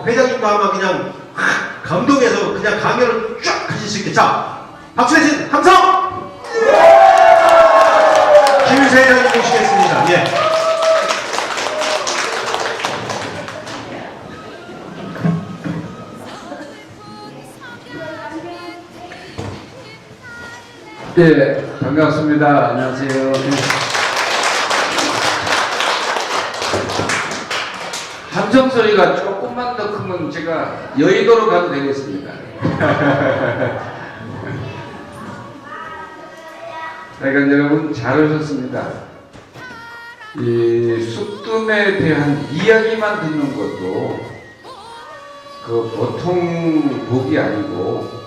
회장님도 아마 그냥 감동해서 그냥 강연을 쫙 하실 수 있게. 자, 박수 내신 함성! 김유세 회장님 모시겠습니다. 예. 네, 반갑습니다. 안녕하세요. 함성 소리가 조금만 더 크면 제가 여의도로 가도 되겠습니다. 그러니까 여러분 잘 오셨습니다. 이 쑥뜸에 대한 이야기만 듣는 것도 그 보통 복이 아니고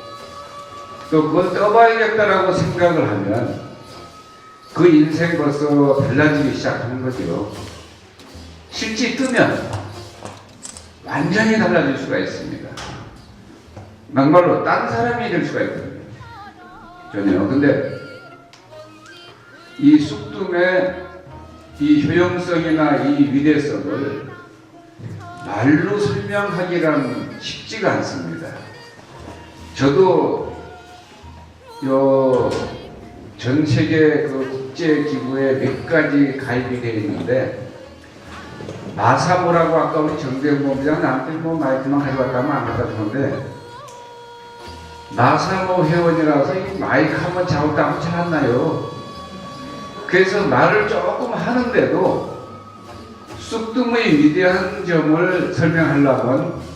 또 그걸 떠봐야겠다라고 생각을 하면 그 인생 벌써 달라지기 시작하는 거죠. 실제 뜨면 완전히 달라질 수가 있습니다. 막말로 딴 사람이 될 수가 있거든요. 전혀. 근데 이 쑥뜸의 이 효용성이나 이 위대성을 말로 설명하기란 쉽지가 않습니다. 저도 전 세계 그 국제 기구에 몇 가지 가입이 되어 있는데 마사모라고 아까 우리 정대모비랑 남들 뭐 마이크만 가져왔다면 안 갖다 주는데 마사모 회원이라서 이 마이크 한번 잡았다 하지 않나요? 그래서 말을 조금 하는데도 쑥뜸의 위대한 점을 설명하려면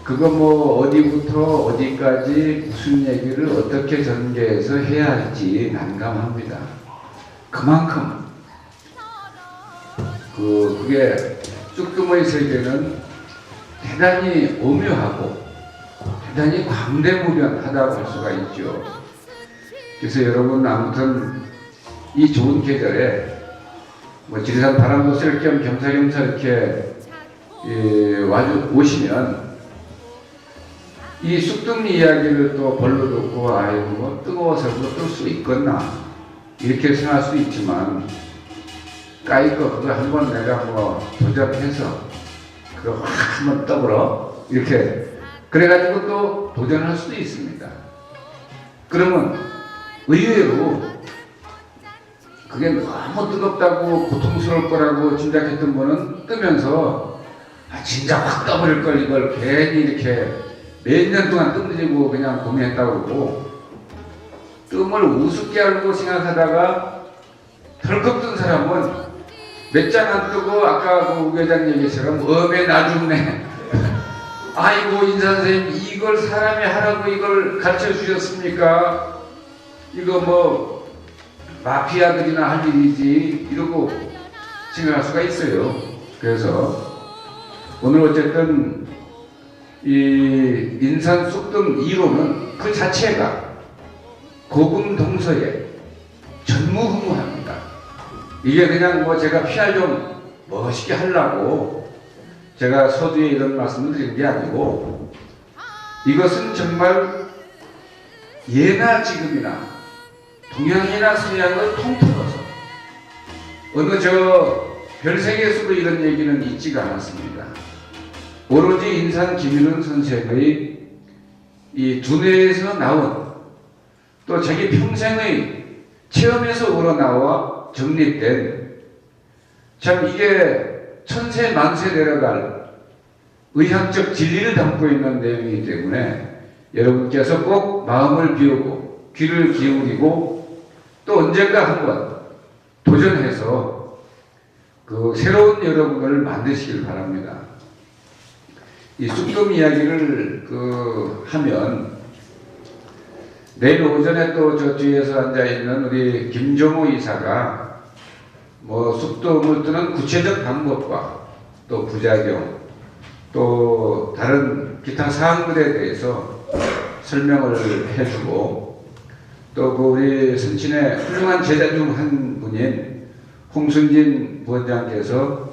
그거 뭐 어디부터 어디까지 무슨 얘기를 어떻게 전개해서 해야 할지 난감합니다. 그만큼 그게 쑥뜸의 세계는 대단히 오묘하고 대단히 광대무변하다고 할 수가 있죠. 그래서 여러분 아무튼 이 좋은 계절에 뭐 지리산 바람도 쐴 겸 겸사겸사 이렇게 오시면 이 쑥뜸 이야기를 또 벌로 듣고 아이고 뭐 뜨거워서 뜰 수 있겠나 이렇게 생각할 수 있지만 까이거 그거 한번 내가 뭐 도전해서 그거 확 한번 떠보러 이렇게 그래가지고 또 도전할 수도 있습니다. 그러면 의외로 그게 너무 뜨겁다고 고통스러울 거라고 짐작했던 분은 뜨면서 진짜 확 떠버릴 걸 이걸 괜히 이렇게 몇 년 동안 뜸들이고 그냥 고민했다고 그러고 뜸을 우습게 알고 생각하다가 덜컥 뜬 사람은 몇 장 안 뜨고 아까 그 우 회장 얘기처럼 업에 나중네 아이고 인사선생님 이걸 사람이 하라고 이걸 가르쳐 주셨습니까? 이거 뭐 마피아들이나 할 일이지 이러고 생각할 수가 있어요. 그래서 오늘 어쨌든 이 인산 쑥뜸 2호는 그 자체가 고금동서에 전무후무합니다. 이게 그냥 뭐 제가 PR 좀 멋있게 하려고 제가 서두에 이런 말씀을 드린 게 아니고 이것은 정말 예나 지금이나 동양이나 서양을 통틀어서 어느 저 별세계에서도 이런 얘기는 있지가 않았습니다. 오로지 인산 김윤은 선생의 이 두뇌에서 나온 또 자기 평생의 체험에서 우러나와 정립된 참 이게 천세 만세 내려갈 의학적 진리를 담고 있는 내용이기 때문에 여러분께서 꼭 마음을 비우고 귀를 기울이고 또 언젠가 한번 도전해서 그 새로운 여러분을 만드시길 바랍니다. 이 쑥뜸 이야기를 하면 내일 오전에 또 저 뒤에서 앉아있는 우리 김종호 이사가 뭐 쑥뜸을 뜨는 구체적 방법과 또 부작용 또 다른 기타 사항들에 대해서 설명을 해주고 또 그 우리 선친의 훌륭한 제자 중 한 분인 홍순진 부원장께서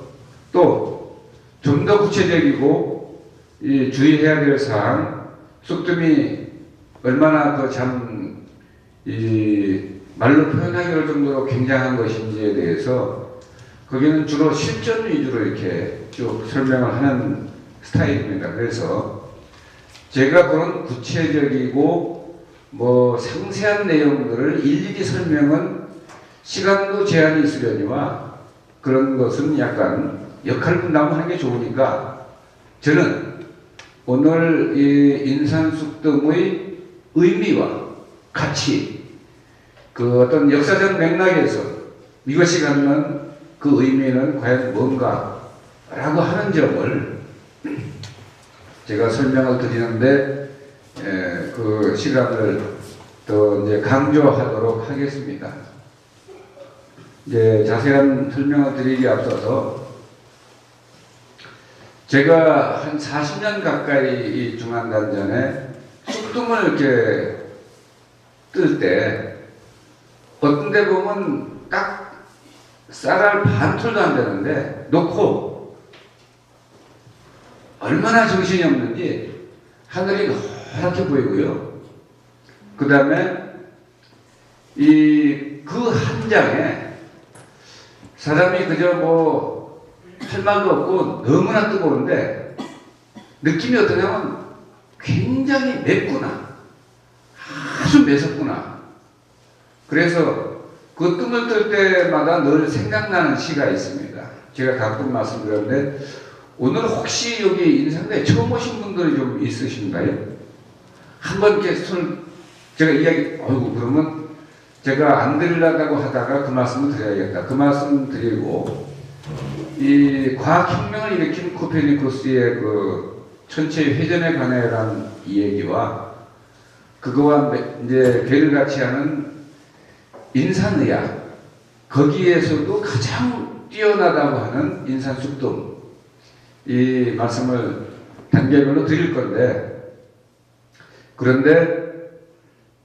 또 좀 더 구체적이고 이 주의해야 될 사항, 쑥뜸이 얼마나 말로 표현하기 어려울 정도로 굉장한 것인지에 대해서 거기는 주로 실전 위주로 이렇게 쭉 설명을 하는 스타일입니다. 그래서 제가 그런 구체적이고 뭐 상세한 내용들을 일일이 설명은 시간도 제한이 있으려니와 그런 것은 약간 역할 분담하는 게 좋으니까 저는 오늘 이 인산쑥뜸의 의미와 가치, 그 어떤 역사적 맥락에서 이것이 갖는 그 의미는 과연 뭔가라고 하는 점을 제가 설명을 드리는데 그 시간을 더 이제 강조하도록 하겠습니다. 이제 자세한 설명을 드리기 앞서서 제가 한 40년 가까이 이 중앙단전에 쑥뜸을 이렇게 뜰 때 어떤 데 보면 딱 쌀알 반 톨도 안 되는데 놓고 얼마나 정신이 없는지 하늘이 노랗게 보이고요. 그 다음에 그 한 장에 사람이 그저 뭐 할 말도 없고 너무나 뜨거운데 느낌이 어떠냐면 굉장히 맵구나, 아주 매섭구나. 그래서 그 뜸을 뜰 때마다 늘 생각나는 시가 있습니다. 제가 가끔 말씀드렸는데 오늘 혹시 여기 인상대에 처음 오신 분들이 좀 있으신가요? 한번 이렇게 제가 어이구 그러면 제가 안 드리려고 하다가 그 말씀을 드려야겠다. 그 말씀 드리고 이 과학혁명을 일으킨 코페르니쿠스의 그 천체 회전에 관해란 이 얘기와 그거와 이제 괴를 같이 하는 인산의학, 거기에서도 가장 뛰어나다고 하는 인산쑥뜸, 이 말씀을 단계별로 드릴 건데, 그런데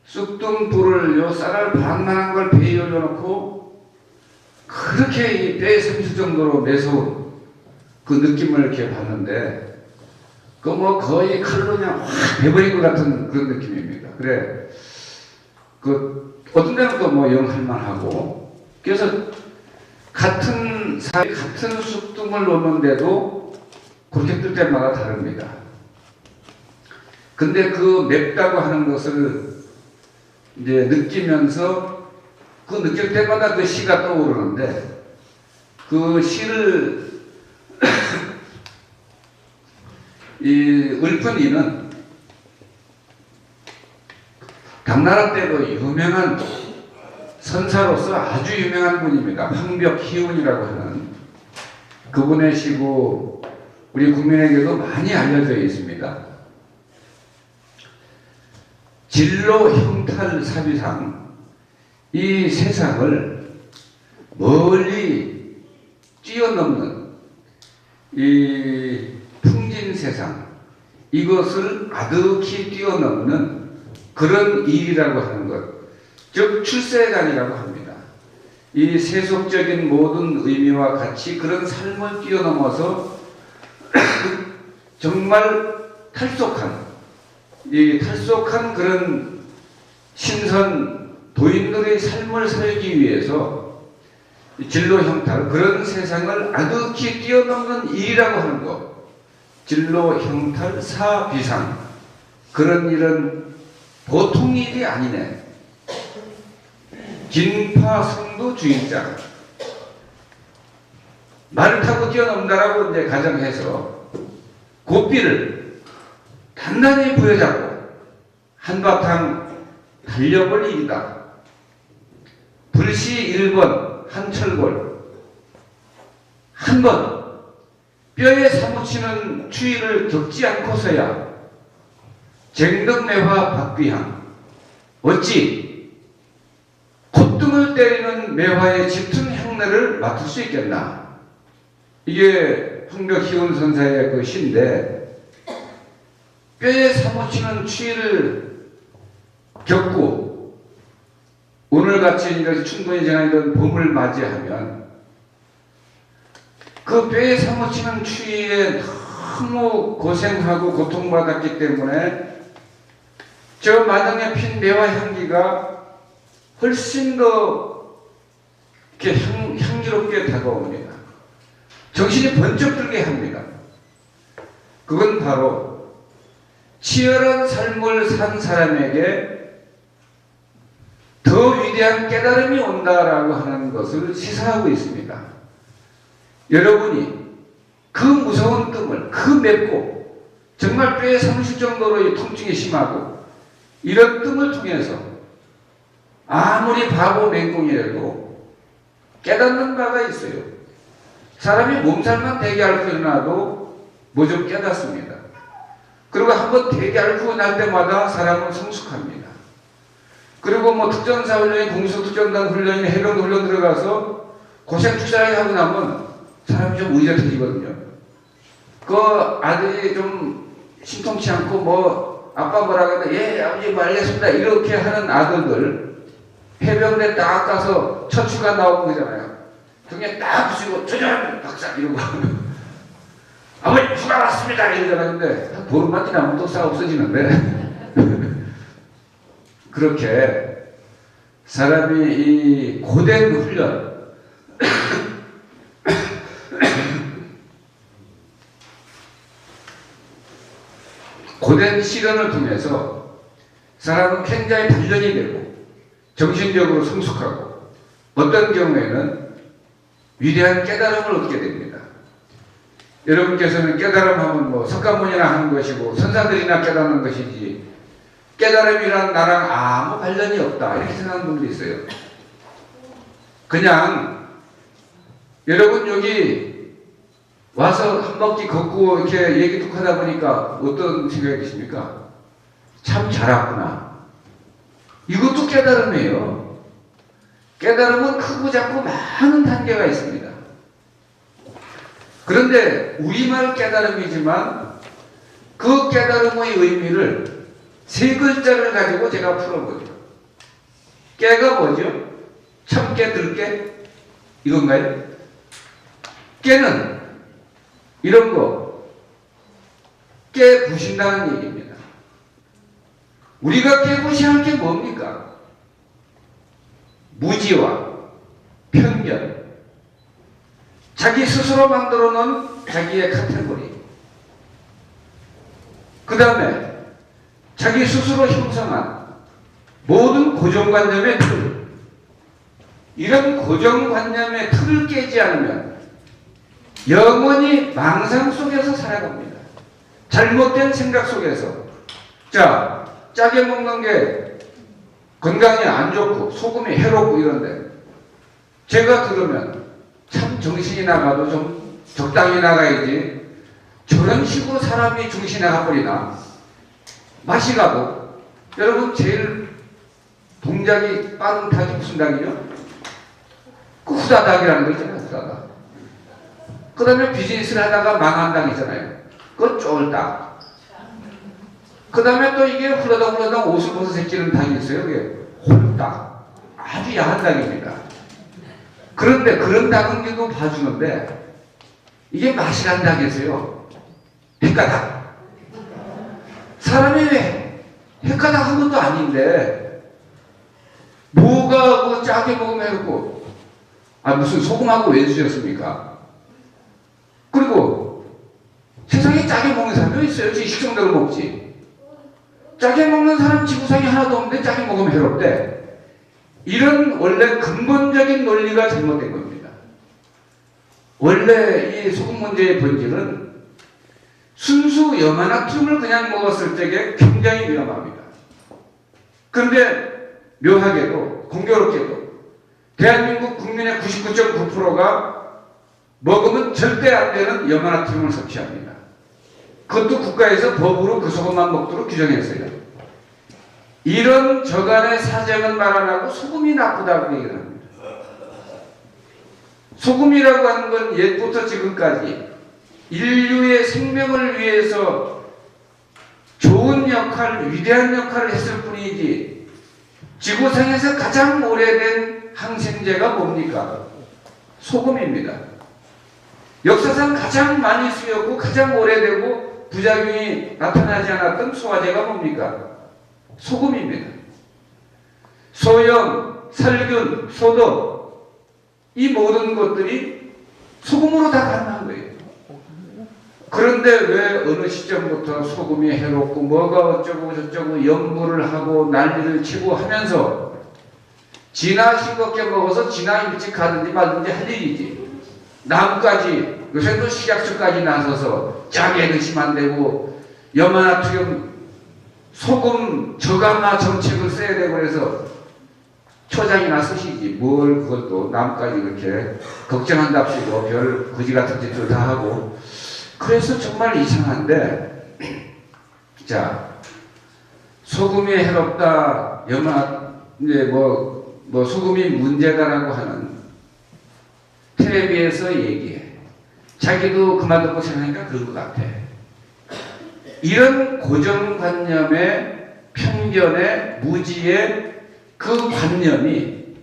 쑥뜸불을 요 쌀알 반만한 걸 배에 올려놓고 그렇게 이 배에 삼킬 정도로 매서운 그 느낌을 이렇게 봤는데, 그 뭐 거의 칼로 그냥 확 배버린 것 같은 그런 느낌입니다. 그래, 그 어떤 데는 또 뭐 영할만하고, 그래서 같은 쑥뜸을 놓는데도 그렇게 뜰 때마다 다릅니다. 근데 그 맵다고 하는 것을 이제 느끼면서 그 느낄 때마다 그 시가 떠오르는데 그 시를 이 읊은 이는 당나라 때도 유명한 선사로서 아주 유명한 분입니다. 황벽희운이라고 하는 그분의 시고 우리 국민에게도 많이 알려져 있습니다. 진로 형탈 사비상, 이 세상을 멀리 뛰어넘는 이 풍진 세상, 이것을 아득히 뛰어넘는 그런 일이라고 하는 것, 즉 출세간이라고 합니다. 이 세속적인 모든 의미와 같이 그런 삶을 뛰어넘어서 정말 탈속한 그런 신선 도인들의 삶을 살기 위해서 진로 형탈, 그런 세상을 아득히 뛰어넘는 일이라고 하는 것, 진로 형탈 사비상, 그런 일은 보통 일이 아니네. 긴파성도 주인장. 말을 타고 뛰어넘다라고 이제 가정해서 고삐를 단단히 부여잡고 한바탕 달려볼 일이다. 불시 1번 한철골. 한 번 뼈에 사무치는 추위를 겪지 않고서야 쟁덕매화 박귀향. 어찌 콧등을 때리는 매화의 짙은 향내를 맡을 수 있겠나. 이게 황벽희운 선사의 그 시인데, 뼈에 사무치는 추위를 겪고 오늘같이 이렇게 충분히 지나던 봄을 맞이하면 그 뼈에 사무치는 추위에 너무 고생하고 고통받았기 때문에 저 마당에 핀 매화 향기가 훨씬 더 이렇게 향기롭게 다가옵니다. 정신이 번쩍 들게 합니다. 그건 바로 치열한 삶을 산 사람에게 더 위대한 깨달음이 온다라고 하는 것을 시사하고 있습니다. 여러분이 그 무서운 뜸을, 그 맵고 정말 뼈에 사무칠 정도로 통증이 심하고 이런 뜸을 통해서 아무리 바보 맹공이라도 깨닫는 바가 있어요. 사람이 몸살만 되게 앓고 일어나도 뭐 좀 깨닫습니다. 그리고 한번 되게 앓고 날 때마다 사람은 성숙합니다. 그리고 뭐 특전사 훈련이 공수특전단 훈련이 해병 훈련 들어가서 고생 투자하게 하고 나면 사람이 좀 의젓해지거든요. 그 아들이 좀 심통치 않고 뭐 아빠 뭐라 그러는데 예 아버지 뭐 알겠습니다 이렇게 하는 아들들 해병대 딱 가서 처추가 나오는 거잖아요. 등에 딱 붙이고 조전 박사 이러고 아버지 휴가 왔습니다 이러잖아요. 근데 보름만 지나면 또 싹 없어지는데 그렇게 사람이 이 고된 훈련 고된 시련을 통해서 사람은 굉장히 단련이 되고 정신적으로 성숙하고 어떤 경우에는 위대한 깨달음을 얻게 됩니다. 여러분께서는 깨달음 하면 뭐 석가모니나 하는 것이고 선사들이나 깨닫는 것이지 깨달음이란 나랑 아무 관련이 없다 이렇게 생각하는 분들이 있어요. 그냥 여러분 여기 와서 한 바퀴 걷고 이렇게 얘기 툭 하다 보니까 어떤 생각이 드십니까? 참 잘 왔구나. 이것도 깨달음이에요. 깨달음은 크고 작고 많은 단계가 있습니다. 그런데 우리말 깨달음이지만 그 깨달음의 의미를 세 글자를 가지고 제가 풀어보죠. 깨가 뭐죠? 참깨, 들깨? 이건가요? 깨는 이런 거 깨부신다는 얘기입니다. 우리가 깨부시할 게 뭡니까? 무지와 편견, 자기 스스로 만들어 놓은 자기의 카테고리, 그 다음에 자기 스스로 형성한 모든 고정관념의 틀, 이런 고정관념의 틀을 깨지 않으면 영원히 망상 속에서 살아갑니다. 잘못된 생각 속에서. 자, 짜게 먹는 게 건강에 안 좋고 소금이 해롭고 이런데 제가 들으면 참 정신이 나가도 좀 적당히 나가야지 저런 식으로 사람이 정신이 나가버리나. 맛이 가도 여러분 제일 동작이 빠른 닭이 무슨 닭이죠? 그 후다닥이라는 거 있잖아요. 후다닥. 그 다음에 비즈니스를 하다가 망한 닭이잖아요. 그건 쫄닭. 그 다음에 또 이게 후다닥 옷을 벗어 새끼는 닭이 있어요. 그게 홀닭. 아주 야한 닭입니다. 그런데 그런 닭은 계속 봐주는데 이게 맛이 간 닭이었어요. 헷가닥. 사람이 왜 헷가닥 한 것도 아닌데 뭐가 그 짜게 먹으면 해놓고 무슨 소금하고 왜 주셨습니까? 그리고 세상에 짜게 먹는 사람이 있어요. 지 식성대로 먹지. 짜게 먹는 사람 지구상에 하나도 없는데 짜게 먹으면 해롭대. 이런 원래 근본적인 논리가 잘못된 겁니다. 원래 이 소금 문제의 본질은 순수 염화나트륨을 그냥 먹었을 적에 굉장히 위험합니다. 그런데 묘하게도 공교롭게도 대한민국 국민의 99.9%가 먹으면 절대 안 되는 염화나트륨을 섭취합니다. 그것도 국가에서 법으로 그 소금만 먹도록 규정했어요. 이런 저간의 사정은 말 안 하고 소금이 나쁘다고 얘기를 합니다. 소금이라고 하는 건 옛부터 지금까지 인류의 생명을 위해서 좋은 역할, 위대한 역할을 했을 뿐이지 지구상에서 가장 오래된 항생제가 뭡니까? 소금입니다. 역사상 가장 많이 쓰였고 가장 오래되고 부작용이 나타나지 않았던 소화제가 뭡니까? 소금입니다. 소염, 살균, 소독 이 모든 것들이 소금으로 다 가능한 거예요. 그런데 왜 어느 시점부터 소금이 해롭고 뭐가 어쩌고 저쩌고 연구를 하고 난리를 치고 하면서 지나 싱겁게 먹어서 지나 일찍 가든지 말든지 할 일이지. 나무까지 요새 또 식약처까지 나서서 짜게 넣으시면 안 되고 염화나트륨 소금 저감화 정책을 써야 되고 그래서 초장이나 쓰시지 뭘 그것도 나무까지 그렇게 걱정한답시고 별 거지 같은 짓들 다 하고 그래서 정말 이상한데 자 소금이 해롭다 이제 뭐 소금이 문제다라고 하는 텔레비에서 얘기해. 자기도 그만 듣고 생각하니까 그런 것 같아. 이런 고정관념의 편견의 무지의 그 관념이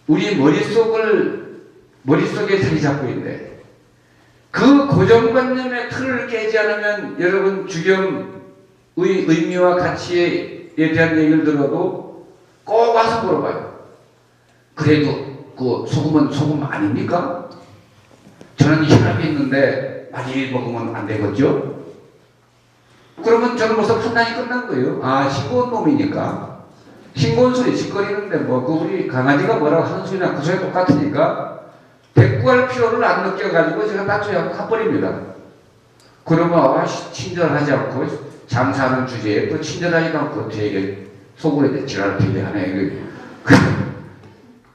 우리 머릿속에 자리 잡고 있는데 그 고정관념의 틀을 깨지 않으면 여러분 주겸의 의미와 가치에 대한 얘기를 들어도 꼭 와서 물어봐요. 그래도 그 소금은 소금 아닙니까? 저는 혈압이 있는데 많이 먹으면 안 되겠죠? 그러면 저는 벌써 판단이 끝난 거예요. 아, 싱거운 놈이니까. 싱거운 소리 짓거리는데 뭐 그 우리 강아지가 뭐라고 하는 소리나 그 소리 똑같으니까 대꾸할 필요를 안 느껴가지고 제가 따져야 가버립니다. 그러면 친절하지 않고 장사하는 주제에 또 친절하지도 않고 되게 속으로 지랄을 되게 하네.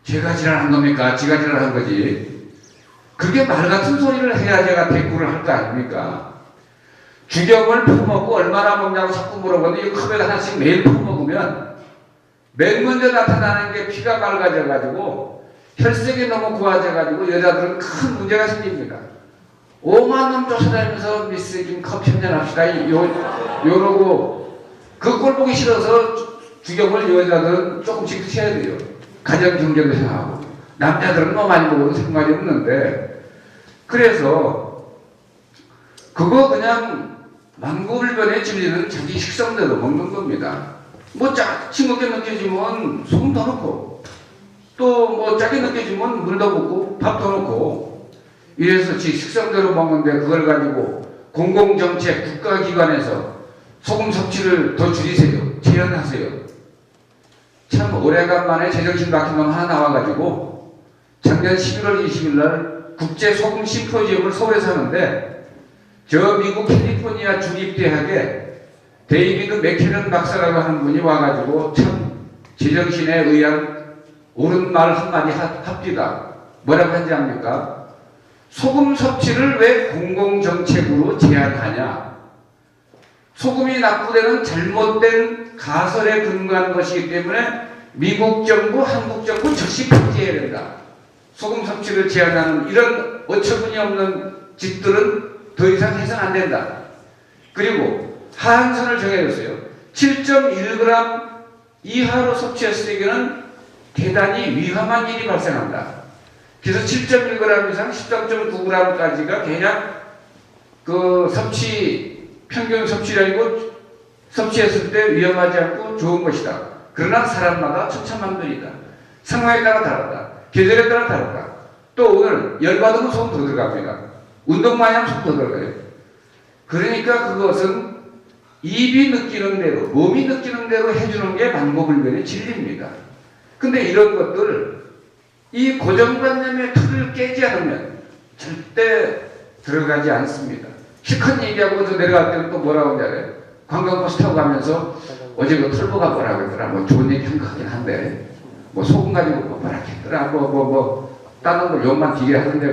제가 지랄한 겁니까? 지가 지랄한 거지. 그게 말 같은 소리를 해야 제가 대꾸를 할 거 아닙니까? 주겸을 퍼먹고 얼마나 먹냐고 자꾸 물어보는데 이 컵에 하나씩 매일 퍼먹으면 맨 먼저 나타나는 게 피가 맑아져가지고 혈색이 너무 고와져가지고 여자들은 큰 문제가 생깁니다. 5만 놈 쫓아다니면서 미스 김컵 편전합시다 요러고 그 꼴 보기 싫어서 주겸을 여자들은 조금씩 드셔야 돼요. 가정 경제도 생각하고 남자들은 뭐 많이 먹어도 상관이 없는데 그래서 그거 그냥 만고불변의 진리는 자기 식성대로 먹는 겁니다. 뭐 싱겁게 느껴지면 소금 더 넣고 또 뭐 짜게 느껴지면 물 더 붓고 밥 더 넣고 이래서 지 식성대로 먹는데 그걸 가지고 공공정책 국가기관에서 소금 섭취를 더 줄이세요. 제한하세요. 참 오래간만에 제정신 박힌 놈 하나 나와가지고 작년 11월 20일 날 국제소금 심포지엄을 서울에서 하는데 저 미국 캘리포니아 주립대학에 데이비드 맥캐런 박사라고 하는 분이 와가지고 참 제정신에 의한 옳은 말 한마디 합디다. 뭐라고 한지 압니까? 소금 섭취를 왜 공공정책으로 제한하냐? 소금이 납부되는 잘못된 가설에 근거한 것이기 때문에 미국 정부, 한국 정부 즉시 폐지해야 된다. 소금 섭취를 제한하는 이런 어처구니 없는 짓들은 더 이상 해서는 안 된다. 그리고 하한선을 정해줬어요. 7.1g 이하로 섭취했을 때는 대단히 위험한 일이 발생한다. 그래서 7.1g 이상 13.9g까지가 대략 그 평균 섭취량이고 섭취했을 때 위험하지 않고 좋은 것이다. 그러나 사람마다 천차만별이다. 상황에 따라 다르다. 계절에 따라 다르다. 또 오늘 열받으면 소금 더 들어갑니다. 운동 많이 하면 소금 더 들어가요. 그러니까 그것은 입이 느끼는 대로 몸이 느끼는 대로 해주는 게 만고불변의 진리입니다. 근데 이런 것들, 이 고정관념의 틀을 깨지 않으면 절대 들어가지 않습니다. 실컷 얘기하고 저 내려갈 때는 또 뭐라고 하냐, 관광버스 타고 가면서 어제 그 털보가 뭐라고 했더라, 뭐 좋은 얘기 한 거 같긴 한데, 뭐 소금 가지고 뭐 뭐라고 했더라, 다른 걸 욕만 되게 하던데,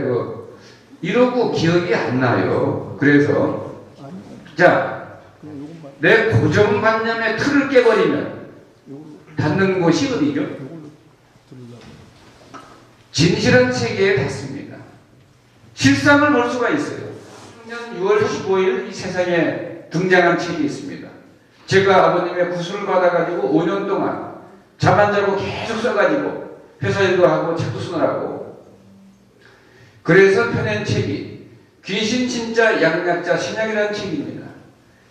이러고 기억이 안 나요. 그래서, 자, 내 고정관념의 틀을 깨버리면 닿는 곳이 어디죠? 진실한 세계에 닿습니다. 실상을 볼 수가 있어요. 작년 6월 15일 이 세상에 등장한 책이 있습니다. 제가 아버님의 구술을 받아가지고 5년 동안 잠 안 자고 계속 써가지고 회사 일도 하고 책도 쓰느라고, 그래서 펴낸 책이 귀신 진짜 양약자 신약이라는 책입니다.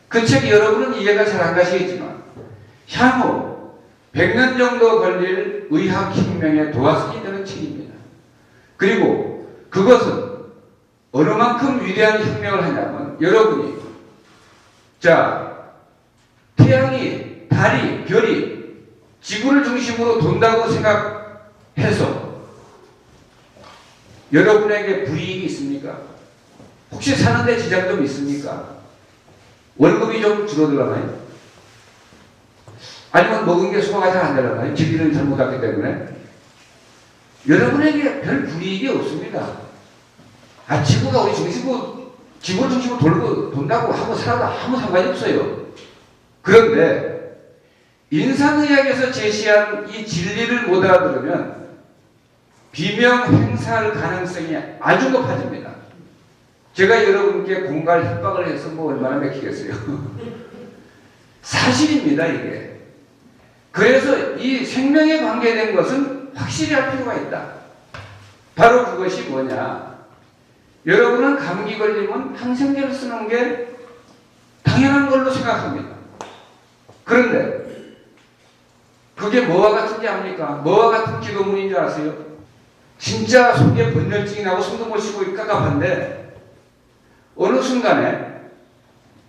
그 책 여러분은 이해가 잘 안 가시겠지만 향후 100년 정도 걸릴 의학혁명의 도화선이 되는 책입니다. 그리고 그것은 어느 만큼 위대한 혁명을 하냐면, 여러분이 태양이, 달이, 별이 지구를 중심으로 돈다고 생각해서 여러분에게 불이익이 있습니까? 혹시 사는데 지장 좀 있습니까? 월급이 좀 줄어들었나요? 아니면 먹은 게 소화가 잘 안 되나요? 지리를 잘못했기 때문에? 여러분에게 별 불이익이 없습니다. 지구가 우리 지구를 중심으로 돈다고 하고 살아도 아무 상관이 없어요. 그런데 인상의학에서 제시한 이 진리를 못 알아들으면 비명 행사할 가능성이 아주 높아집니다. 제가 여러분께 공갈 협박을 해서 뭐 얼마나 맥히겠어요. 사실입니다, 이게. 그래서 이 생명에 관계된 것은 확실히 할 필요가 있다. 바로 그것이 뭐냐. 여러분은 감기 걸리면 항생제를 쓰는 게 당연한 걸로 생각합니다. 그런데 그게 뭐와 같은지 압니까? 뭐와 같은 기도문인 줄 아세요? 진짜 속에 번열증이 나고 숨도 못 쉬고 깝깝한데 어느 순간에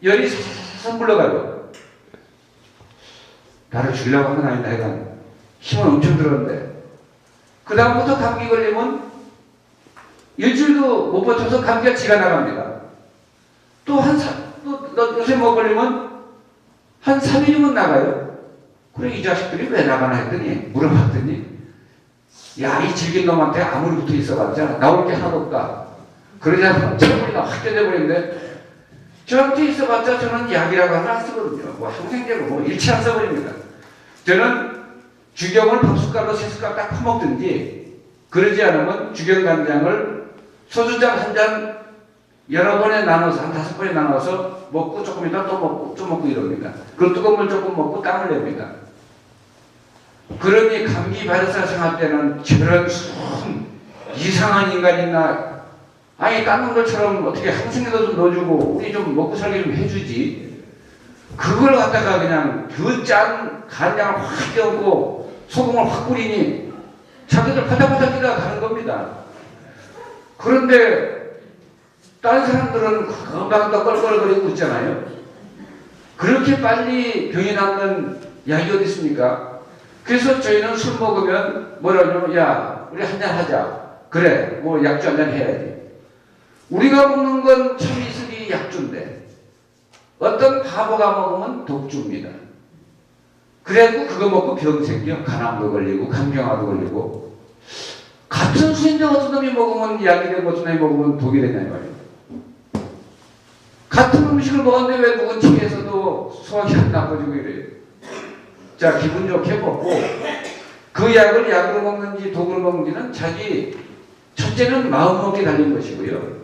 열이 사사사 물러가요. 나를 죽이려고 한 건 아니다. 내가 힘을 엄청 들었는데 그 다음부터 감기 걸리면 일주일도 못 버텨서 감기가 지가 나갑니다. 또 요새 뭐 걸리면 한 3일이면 나가요. 그래, 이 자식들이 왜 나가나 했더니, 물어봤더니, 야, 이 질긴 놈한테 아무리 붙어 있어봤자 나올 게 하나도 없다. 그러자 체력이 확 깨져버리는데, 저한테 있어봤자 저는 약이라고 하면 안 쓰거든요. 뭐 항생제로 뭐 일치 안 써버립니다. 저는 주경을 밥숟갈로 세숟갈 딱 퍼먹든지, 그러지 않으면 주경간장을 소주잔 한 잔 여러 번에 나눠서, 한 5번에 나눠서 먹고 조금 있다 또 먹고 좀 먹고 이럽니다. 그리고 뜨거운 물 조금 먹고 땀을 냅니다. 그러니 감기 바이러스가 생할 때는 저런 이상한 인간이 있나, 아니 딴 놈들처럼 어떻게 항생제도 좀 넣어주고 우리 좀 먹고 살게 좀 해주지, 그걸 갖다가 그냥 그 짠 간장을 확 껴고 소금을 확 뿌리니 자기들 파닥파닥 뛰다가 가는 겁니다. 그런데 다른 사람들은 금방 더 껄껄거리고 있잖아요. 그렇게 빨리 병이 낫는 약이 어디 있습니까? 그래서 저희는 술 먹으면 뭐라 그러냐면, 야, 우리 한잔 하자. 그래, 뭐 약주 한잔 해야지. 우리가 먹는 건 참이슬이 약주인데 어떤 바보가 먹으면 독주입니다. 그래갖고 그거 먹고 병 생겨. 간암도 걸리고 간경화도 걸리고. 같은 술인데 어떤 놈이 먹으면 약이 되고 어떤 놈이 먹으면 독이 되냐 이 말이에요. 같은 음식을 먹었는데 왜 누군 체에서도 소화기 안 나빠지고 이래요. 자, 기분 좋게 먹고 그 약을 약으로 먹는지 독으로 먹는지는 자기, 첫째는 마음먹기에 달린 것이고요.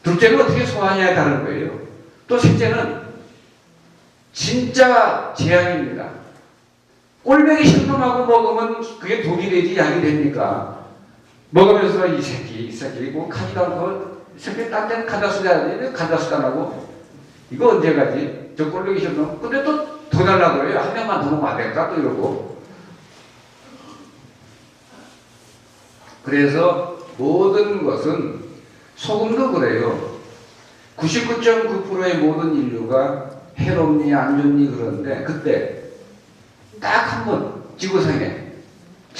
둘째는 어떻게 소화하냐에 다른 거예요. 또 셋째는 진짜 재앙입니다. 꼴보기 싫은 놈하고 먹으면 그게 독이 되지 약이 됩니까? 먹으면서 이 새끼 뭐 가지도 않고 새끼 딴 데는 가다 쓰자는데 가다 쓰다라고, 이거 언제 가지? 저 꼴보기 싫은 놈. 근데 또 더 달라고 그래요. 한 명만 더 먹으면 안 될까? 또 이러고. 그래서 모든 것은, 소금도 그래요. 99.9%의 모든 인류가 해롭니 안 좋니 그러는데, 그때 딱 한 번 지구상에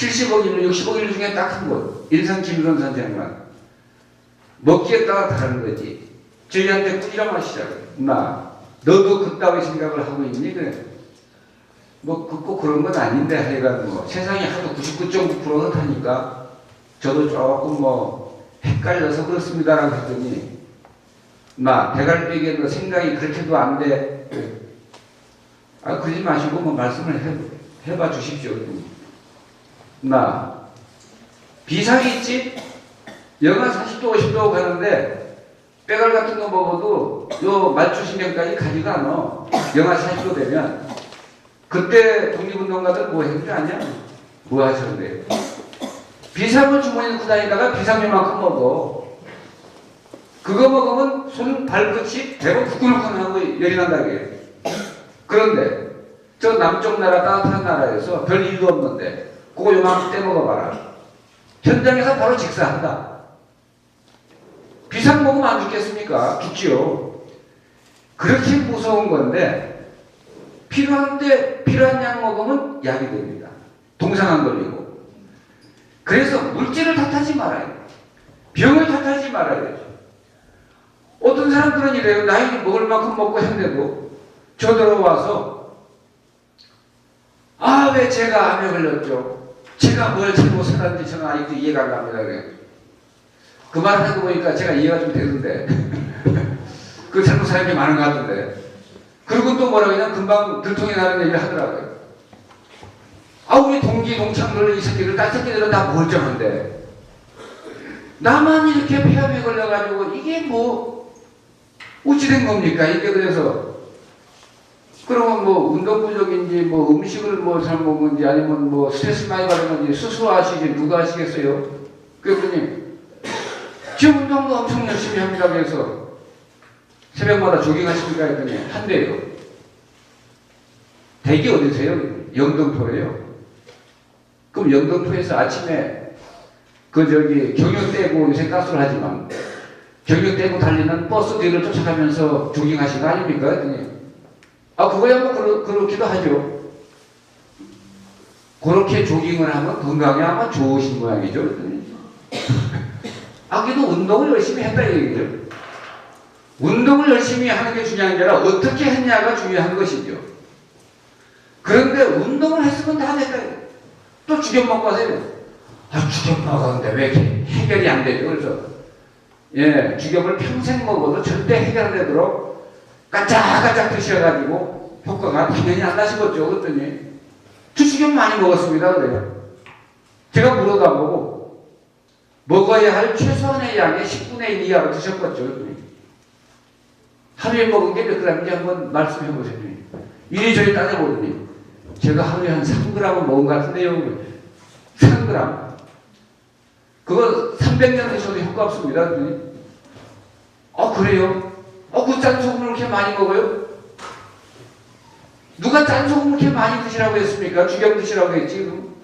70억 인류, 60억 인류 중에 딱 한 곳, 일산 김일원 선생만. 먹기에 따라 다른 거지. 저희한테 꾸지람 하시자고. 나, 너도 그따위 생각을 하고 있니? 그래. 뭐, 꼭 그런 건 아닌데, 하여간 뭐, 세상이 하도 99.9%는 타니까, 저도 조금 뭐, 헷갈려서 그렇습니다라고 했더니, 나, 대갈비에게 너 생각이 그렇게도 안 돼. 그래. 아, 그러지 마시고, 뭐, 말씀을 해봐 주십시오. 나, 비상이 있지? 영하 40도, 50도 가는데, 빼갈 같은 거 먹어도, 요 말초신경까지 가지가 않아. 영하 40도 되면. 그때 독립운동가들 뭐 했는지 아냐? 뭐 하셨는데? 비상을 주머니에 넣고 다니다가 비상류만큼 먹어. 그거 먹으면 손 발끝이 대고 후끈후끈하고 열이 난다게. 그런데 저 남쪽 나라 따뜻한 나라에서 별 일도 없는데 그거 요만큼 떼먹어봐라. 현장에서 바로 직사한다. 비상 먹으면 안 죽겠습니까? 죽지요. 그렇게 무서운 건데 필요한 때 필요한 약 먹으면 약이 됩니다. 동상 안 걸리고. 그래서 물질을 탓하지 말아요. 병을 탓하지 말아요. 어떤 사람들은 이래요. 나이 먹을 만큼 먹고 했는데도 저 들어와서 아, 왜 제가 암에 걸렸죠? 제가 뭘 잘못 살았는지 저는 아직도 이해가 안 갑니다. 그래요. 그 말을 하고 보니까 제가 이해가 좀 되는데 그 잘못 사는 게 많은 것 같은데 그리고 또 뭐라고 그냥 금방 들통이 나는 얘기를 하더라고요. 아, 우리 동기, 동창들, 이 새끼들, 딴 새끼들은 다 멀쩡한데 나만 이렇게 폐암에 걸려가지고 이게 뭐 어찌 된 겁니까? 이게 그래서 그러면 뭐 운동 부족인지 뭐 음식을 뭐 잘 먹는지 아니면 뭐 스트레스 많이 받은 건지 스스로 아시지 누가 아시겠어요? 그랬더니 지금 운동도 엄청 열심히 합니다. 그래서 새벽마다 조깅하십니까? 했더니 한대요. 댁이 어디세요? 영등포예요. 그럼 영등포에서 아침에 그 저기 경유 떼고 요새 가스를 하지만 경유 떼고 달리는 버스 뒤를 쫓아가면서 조깅하신 거 아닙니까? 했더니 아, 그거야 뭐 그렇기도 하죠. 그렇게 조깅을 하면 건강에 아마 좋으신 모양이죠. 그랬더니 아, 그래도 운동을 열심히 했다 이 얘기죠. 운동을 열심히 하는 게 중요한 게 아니라 어떻게 했냐가 중요한 것이죠. 그런데 운동을 했으면 다 됐다. 또 죽여 먹고 하세요. 아, 죽여 먹었는데 왜 이렇게 해결이 안 되죠? 그래서 예, 죽여을 평생 먹어도 절대 해결 안 되도록 까짝까짝 드셔가지고 효과가 당연히 안 나시겠죠. 그랬더니 저 죽여 많이 먹었습니다. 그래요. 제가 물어도 안 보고 먹어야 할 최소한의 양의 10분의 1 이하로 드셨겠죠. 하루에 먹은 게 몇 g인지 한번 말씀해 보세요. 이리저리 따져보더니 제가 하루에 한 3g은 먹은 것 같은데요. 3g. 그거 300년 드셔도 효과 없습니다. 그래요? 그 짠 소금을 그렇게 많이 먹어요? 누가 짠 소금을 그렇게 많이 드시라고 했습니까? 죽염 드시라고 했지. 그럼.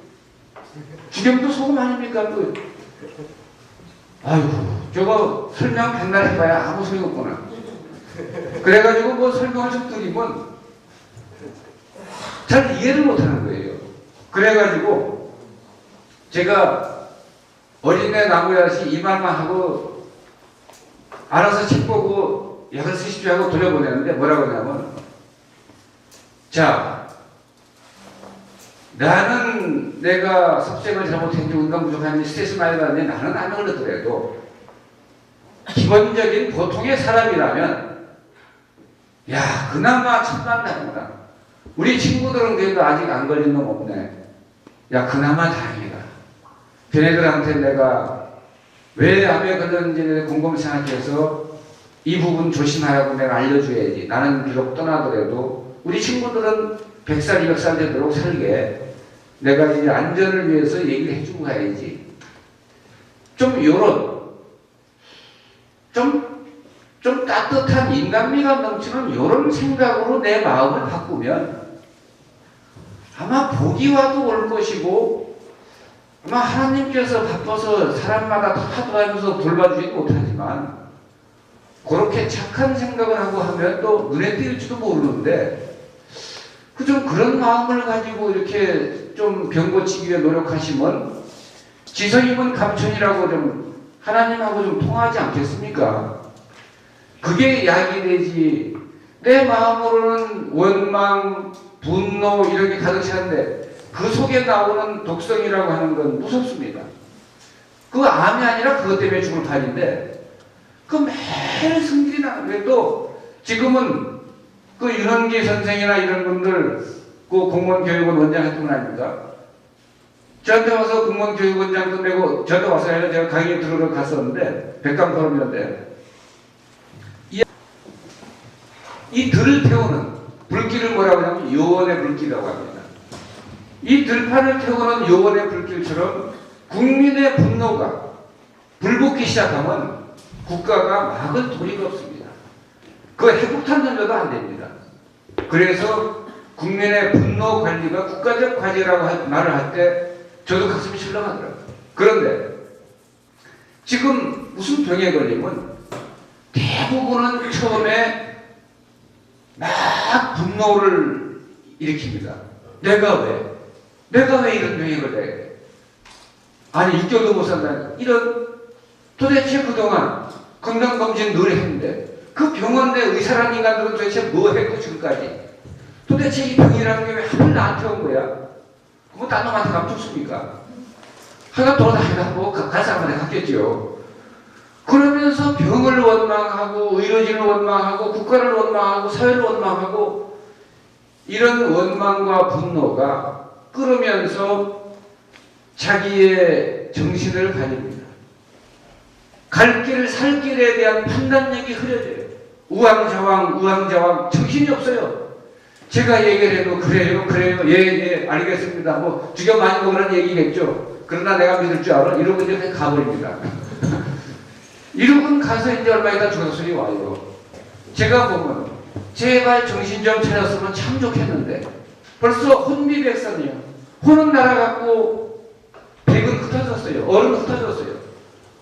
죽염도 소금 아닙니까? 아이고, 저거 설명 백날 해봐야 아무 소용 없구나. 그래가지고 뭐 설명을 좀 드리면 잘 이해를 못하는 거예요. 그래가지고 제가 어린애 나무야시 이 말만 하고 알아서 책 보고 약을 쓰십시오 하고 돌려보내는데 뭐라고 하냐면 자, 나는 내가 섭생을 잘못했는지 운동 부족한지 스트레스 많이 받는지 나는 안 걸렸더라도 기본적인 보통의 사람이라면 야, 그나마 천만다행이다. 우리 친구들은 그래도 아직 안 걸린 놈 없네. 야, 그나마 다행이다. 걔네들한테 내가 왜 암에 걸렸는지 곰곰이 생각해서 이 부분 조심하라고 내가 알려줘야지. 나는 비록 떠나더라도 우리 친구들은 100살, 200살 되도록 살게 내가 이제 안전을 위해서 얘기를 해주고 가야지. 좀 요런 좀 따뜻한 인간미가 넘치는 이런 생각으로 내 마음을 바꾸면 아마 복이와도 올 것이고 아마 하나님께서 바빠서 사람마다 다 도와주면서 돌봐주지 못하지만 그렇게 착한 생각을 하고 하면 또 눈에 띄일지도 모르는데 좀 그런 마음을 가지고 이렇게 좀 병 고치기 위해 노력하시면 지성이면 감천이라고 좀 하나님하고 좀 통하지 않겠습니까? 그게 약이 되지. 내 마음으로는 원망, 분노 이런 게 가득 차는데 그 속에 나오는 독성이라고 하는 건 무섭습니다. 그 암이 아니라 그것 때문에 죽을 판인데 그 매일 승질이 나는데 또 지금은 그 윤원기 선생이나 이런 분들 그 공무원교육원 원장 했던 분 아닙니까? 저한테 와서 공무원교육원장 끝내고 저한테 와서 아니라 제가 강의 들으러 갔었는데 백강포럼이었는데 이 들을 태우는 불길을 뭐라고 하냐면 요원의 불길이라고 합니다. 이 들판을 태우는 요원의 불길처럼 국민의 분노가 불붙기 시작하면 국가가 막을 도리가 없습니다. 그 핵폭탄 던져도 안 됩니다. 그래서 국민의 분노 관리가 국가적 과제라고 말을 할 때 저도 가슴이 철렁하더라고요. 그런데 지금 무슨 병에 걸리면 대부분은 처음에 막 분노를 일으킵니다. 내가 왜 이런 병에 걸려야 돼? 아니 6개월도 못 산다. 이런 도대체 그동안 건강검진 늘 했는데 그 병원 내 의사라는 인간들은 도대체 뭐 했고 지금까지 도대체 이 병이라는 게 왜 하필 나한테 온 거야? 그럼 딴 놈한테 가면 죽습니까? 하여간 돌아다니다 뭐 갈 사람한테 갔겠죠. 그러면서 병을 원망하고 의료진을 원망하고 국가를 원망하고 사회를 원망하고 이런 원망과 분노가 끓으면서 자기의 정신을 가립니다. 갈 길, 살 길에 대한 판단력이 흐려져요. 우왕좌왕 정신이 없어요. 제가 얘기를 해도 그래요, 예, 알겠습니다. 뭐 죽여 많이 먹으라는 얘기겠죠. 그러나 내가 믿을 줄 알아? 이러고 이제 그냥 가버립니다. 이러고 가서 이제 얼마 있다 죽어서 소리 와요. 제가 보면 제발 정신 좀 차렸으면 참 좋겠는데 벌써 혼비백산이요. 혼은 날아갔고 백은 흩어졌어요. 얼은 흩어졌어요.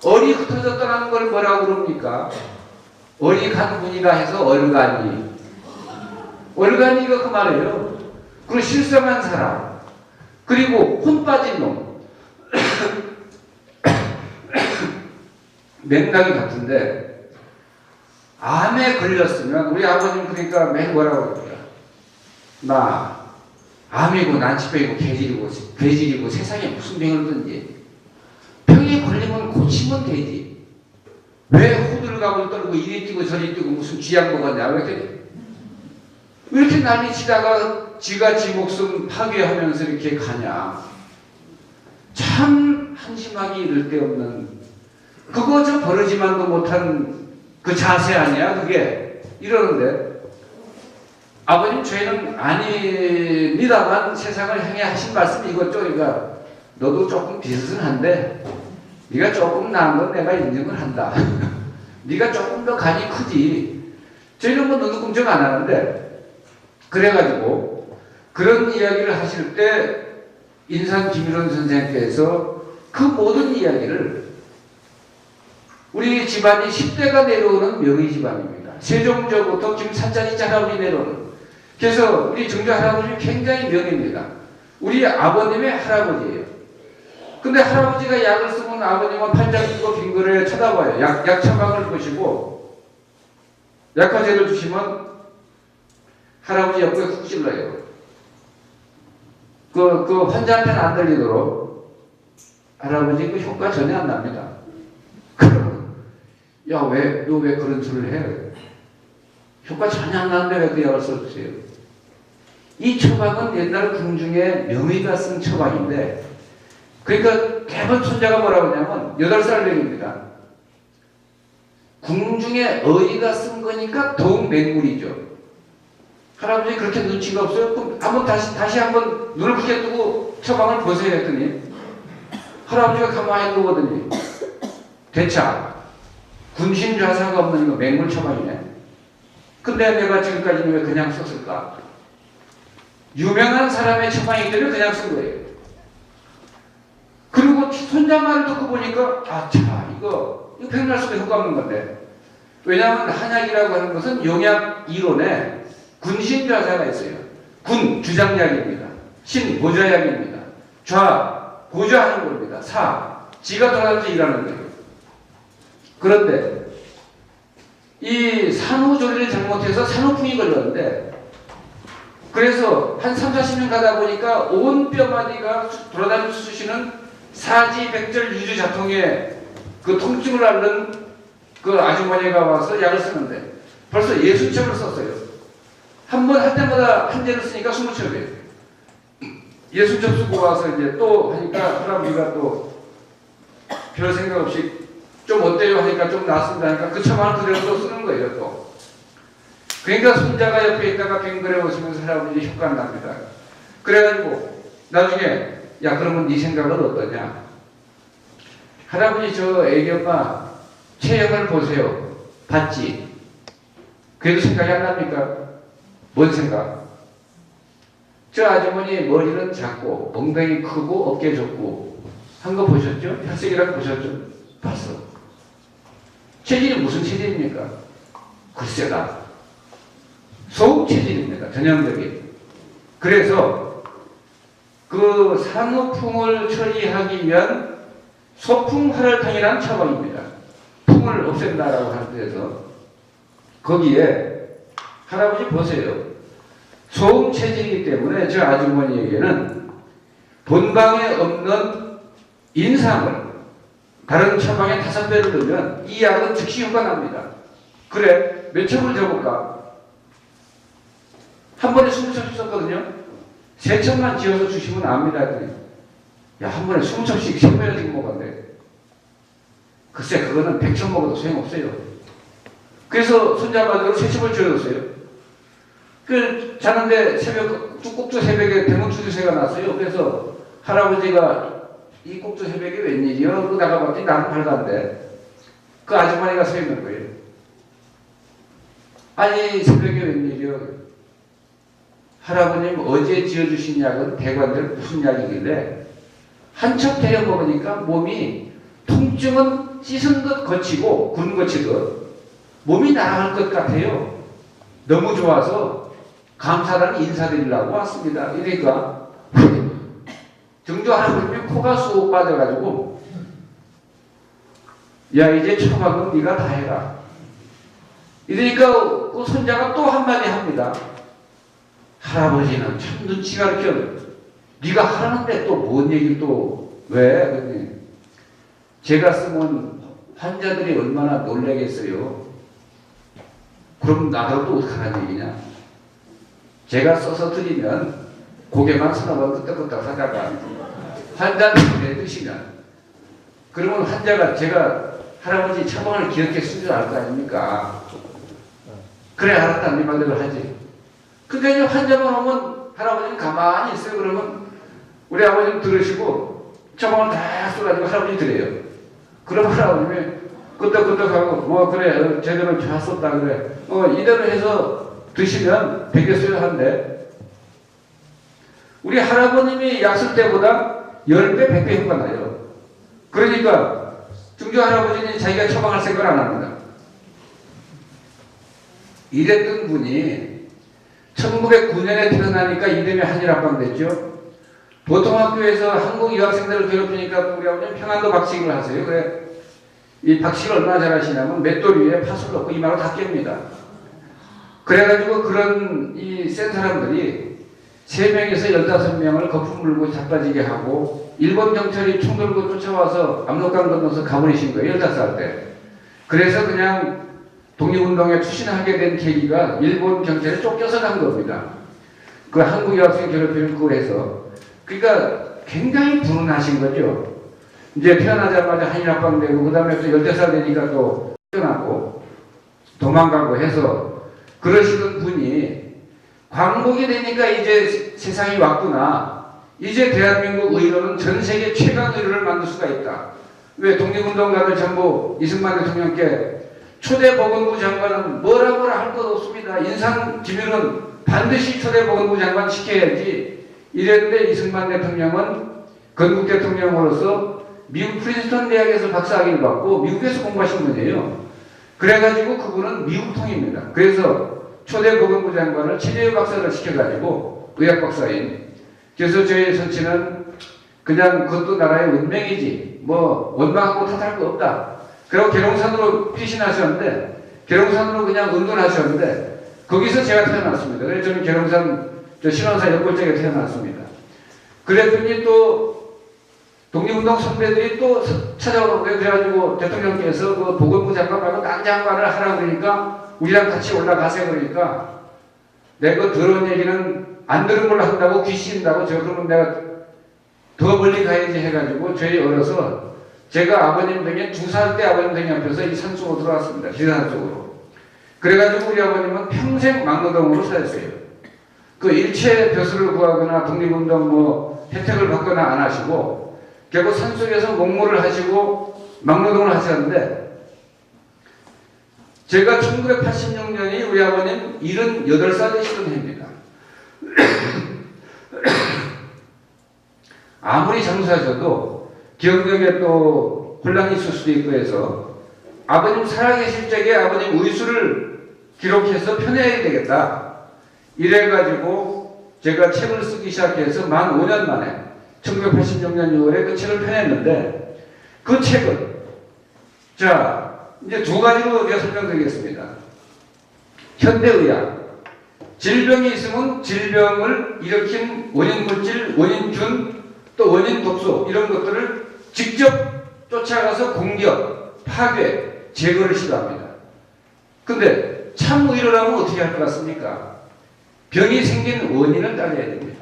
얼이 흩어졌다는 걸 뭐라고 그럽니까? 얼이 간 분이다 해서 얼간이. 얼간이가 그 말이에요. 그리고 실성한 사람. 그리고 혼 빠진 놈. 맥락이 같은데 암에 걸렸으면 우리 아버님 그러니까 맨 뭐라고 그럽니까? 나 암이고 난치병이고 괴질이고 세상에 무슨 병이든지 병에 걸리면 고치면 되지. 왜 호들갑을 떨고 이리 뛰고 저리 뛰고 무슨 쥐약 먹었냐? 왜 이렇게 난리 치다가 지가 지 목숨 파괴하면서 이렇게 가냐? 참 한심하기 이를 데 없는 그거 저 버르지만도 못한 그 자세 아니야 그게? 이러는데 아버님 죄는 아닙니다만 세상을 향해 하신 말씀 이것저것 그러니까 너도 조금 비슷한데 네가 조금 나은 건 내가 인정을 한다. 네가 조금 더 간이 크지. 저희는 뭐 너도 긍정 안 하는데 그래가지고 그런 이야기를 하실 때 인산 김일원 선생님께서 그 모든 이야기를 우리 집안이 10대가 내려오는 명의 집안입니다. 세종저부터 김산자리 할아버지 내려오는. 그래서 우리 정조 할아버지는 굉장히 명예입니다. 우리 아버님의 할아버지예요. 근데 할아버지가 약을 쓰면 아버님은 팔짱 끼고 빙그레 쳐다봐요. 약 처방을 보시고 약화제를 주시면 할아버지 옆구리에 훅 찔러요. 그 환자한테는 안 들리도록 할아버지 그 효과 전혀 안 납니다. 야, 너 왜 그런 소리를 해? 효과 전혀 안 나는데 왜 그 약을 써주세요? 이 처방은 옛날 궁중에 명의가 쓴 처방인데, 그러니까 대부분 손자가 뭐라고 하냐면 8살 맹입니다. 궁중에 어이가 쓴 거니까 더욱 맹물이죠. 할아버지 그렇게 눈치가 없어요? 그럼 한번 다시 한번 눈을 크게 뜨고 처방을 보세요 했더니 할아버지가 가만히 보거든요. 대차 군신좌사가 없는 거 맹물 처방이네. 근데 내가 지금까지는 왜 그냥 썼을까? 유명한 사람의 처방이기 때문에 그냥 쓴 거예요. 그리고 손자 말을 듣고 보니까 이거 백날 써도 효과 없는 건데. 왜냐하면 한약이라고 하는 것은 용약 이론에 군신좌사가 있어요. 군 주장약입니다. 신 보좌약입니다. 좌, 보좌하는 겁니다. 사, 지가 돌아다니면서 일하는 거예요. 그런데 이 산후조리를 잘못해서 산후풍이 걸렸는데, 그래서 한 3, 40년 가다 보니까 온 뼈마디가 돌아다니면서 쑤시는 사지백절 유주자통의 그 통증을 앓는 그 아주머니가 와서 약을 쓰는데 벌써 60첩을 썼어요. 한 번 할 때마다 한 대를 쓰니까 20첩이에요. 60첩 쓰고 와서 이제 또 하니까 할아버지가 또 별 생각 없이 좀 어때요 하니까 좀 낫습니다 하니까 그 첩을 그대로 또 쓰는 거예요 또. 그러니까 손자가 옆에 있다가 뱅그레 오시면서 할아버지 효과는 납니다. 그래가지고 나중에 야 그러면 네 생각은 어떠냐? 할아버지 저 애기 엄마 체형을 보세요. 봤지? 그래도 생각이 안 납니까? 뭔 생각? 저 아주머니 머리는 작고 엉덩이 크고 어깨 좁고 한 거 보셨죠? 혈색이랑 보셨죠? 봤어. 체질이 무슨 체질입니까? 글쎄다. 소음 체질입니다. 전형적인. 그래서 그 산후풍을 처리하기 위한 소풍활혈탕이라는 처방입니다. 풍을 없앤다라고 하는 데서 거기에 할아버지 보세요. 소음 체질이기 때문에 저 아주머니에게는 본방에 없는 인삼을 다른 처방에 5배를 넣으면 이 약은 즉시 효과 납니다. 그래 몇 첩을 줘볼까? 한 번에 20첩 썼거든요. 3첩만 지어서 주시면 압니다. 야, 한 번에 20첩씩 10배를 지금 먹었는데. 글쎄, 그거는 100첩 먹어도 소용없어요. 그래서 손자마저로 3첩을 지어줬어요. 그, 자는데 꼭두 새벽에 대문추주새가 났어요. 그래서 할아버지가 이 꼭두 새벽에 웬일이요? 그러고 나가봤더니 나는 밝았는데 그 아주머니가 서 있는 거예요. 아니, 새벽에 웬일이요? 할아버님 어제 지어주신 약은 대관절 무슨 약이길래 한 첩 때려 먹으니까 몸이 통증은 씻은 듯 거치고 군 거치듯 몸이 날아갈 것 같아요. 너무 좋아서 감사랑 인사드리려고 왔습니다. 이러니까 정조 할아버님이 코가 쑥 빠져가지고 야 이제 처방은 네가 다 해라. 이러니까 그 손자가 또 한마디 합니다. 할아버지는 참 눈치가 이렇게 네가 하라는데 또 뭔 얘기를 또 왜? 그랬더니 제가 쓰면 환자들이 얼마나 놀라겠어요. 그럼 나더도 어떡하는 얘기냐? 제가 써서 드리면 고개만 서너 번 끄떡끄떡 하다가 환자한테 드시면 그러면 환자가 제가 할아버지 처방을 기억해 쓴 줄 알 거 아닙니까? 그래 알았다 네 말대로 하지. 그러니까 이제 환자만 오면 할아버지는 가만히 있어요. 그러면 우리 아버지는 들으시고 처방을 다 써가지고 할아버지 드려요. 그럼 할아버님이 끄떡끄떡하고 뭐 그래 제대로 잘 썼다 그래 이대로 해서 드시면 되겠어요 한데 우리 할아버님이 약 쓸 때보다 10배 100배 효과 나요. 그러니까 중조 할아버지는 자기가 처방할 생각을 안 합니다. 이랬던 분이 1909년에 태어나니까 이름이 한일합방 됐죠. 보통 학교에서 한국 유학생들을 괴롭히니까 우리 아버지는 평안도 박식을 하세요. 그래 이 박식을 얼마나 잘하시냐면 맷돌 위에 팥을 넣고 이마로 다 깹니다. 그래가지고 그런 이 센 사람들이 3명에서 15명을 거품 물고 자빠지게 하고 일본 경찰이 총 들고 쫓아와서 압록강 건너서 가버리신 거예요. 15살 때. 그래서 그냥 독립운동에 투신하게 된 계기가 일본 경찰에 쫓겨서 간 겁니다. 그 한국 여학생 괴롭히는 그거 해서. 그러니까 굉장히 불운하신 거죠. 이제 태어나자마자 한일합방 되고 그 다음에 또 14살 되니까 또 쫓겨나고 도망가고 해서 그러시던 분이 광복이 되니까 이제 세상이 왔구나. 이제 대한민국 의료는 전 세계 최강 의료를 만들 수가 있다. 왜 독립운동가들 전부 이승만 대통령께 초대보건부 장관은 뭐라 할 것 없습니다. 인상 기밀은 반드시 초대보건부 장관 시켜야지. 이랬는데 이승만 대통령은 건국 대통령으로서 미국 프린스턴 대학에서 박사학위를 받고 미국에서 공부하신 분이에요. 그래가지고 그분은 미국통입니다. 그래서 초대보건부 장관을 최재유 박사를 시켜가지고 의학 박사인. 그래서 저희 선친은 그냥 그것도 나라의 운명이지 뭐 원망하고 탓할 거 없다. 그리고 계룡산으로 피신하셨는데 계룡산으로 그냥 은둔하셨는데 거기서 제가 태어났습니다. 그래서 저는 계룡산 신원사 옆골짜기에 태어났습니다. 그랬더니 또 독립운동 선배들이 또 찾아오는 거예요. 그래가지고 대통령께서 그 보건부 장관하고 땅 장관을 하라고 그러니까 우리랑 같이 올라가세요 그러니까 내가 더러운 얘기는 안 들은 걸로 한다고 귀신다고 제가 그러면 내가 더 멀리 가야지 해가지고 저희 어려서 제가 아버님 등에 2살 때 아버님 등에 앞에서 이 산속으로 들어왔습니다. 지산 쪽으로. 그래가지고 우리 아버님은 평생 막노동으로 사셨어요. 그 일체 벼슬을 구하거나 독립운동 뭐 혜택을 받거나 안 하시고 결국 산속에서 목물을 하시고 막노동을 하셨는데 제가 1986년이 우리 아버님 78살이시던 해입니다. 아무리 장수하셔도 기억력에 또 혼란이 있을 수도 있고 해서 아버님 살아계실 적에 아버님 의수를 기록해서 펴내야 되겠다. 이래가지고 제가 책을 쓰기 시작해서 만 5년 만에 1986년 6월에 그 책을 펴냈는데 그 책은 자 이제 두 가지로 제가 설명드리겠습니다. 현대의학 질병이 있으면 질병을 일으킨 원인물질, 원인균, 또 원인 독소 이런 것들을 직접 쫓아가서 공격, 파괴, 제거를 시도합니다. 근데 참 의료라면 어떻게 할 것 같습니까? 병이 생긴 원인을 따져야 됩니다.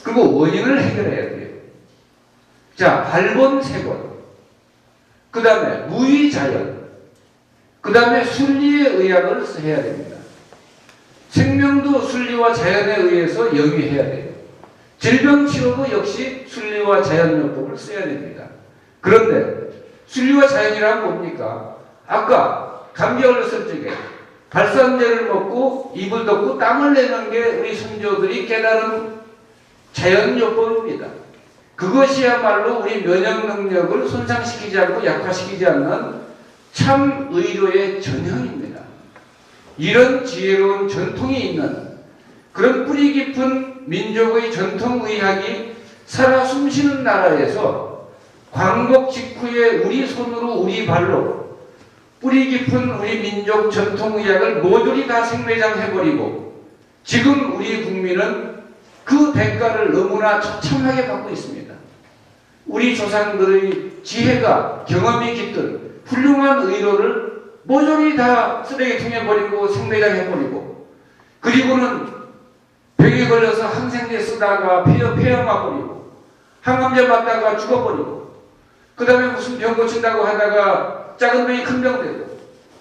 그리고 원인을 해결해야 돼요. 자, 발본색원, 그 다음에 무의자연, 그 다음에 순리의 의학을 해야 됩니다. 생명도 순리와 자연에 의해서 영위해야 돼요. 질병 치료도 역시 순리와 자연요법을 써야 됩니다. 그런데 순리와 자연이란 뭡니까? 아까 감기 걸렸을 적에 발산제를 먹고 입을 덮고 땀을 내는 게 우리 선조들이 깨달은 자연요법입니다. 그것이야말로 우리 면역 능력을 손상시키지 않고 약화시키지 않는 참 의료의 전형입니다. 이런 지혜로운 전통이 있는 그런 뿌리 깊은 민족의 전통의학이 살아 숨쉬는 나라에서 광복 직후에 우리 손으로 우리 발로 뿌리 깊은 우리 민족 전통의학을 모조리 다 생매장해버리고 지금 우리 국민은 그 대가를 너무나 처참하게 받고 있습니다. 우리 조상들의 지혜가 경험이 깃든 훌륭한 의료를 모조리 다 쓰레기통에 버리고 생매장해버리고 그리고는 병에 걸려서 항생제 쓰다가 폐렴 와버리고 항암제 맞다가 죽어버리고 그 다음에 무슨 병 고친다고 하다가 작은 병이 큰 병 되고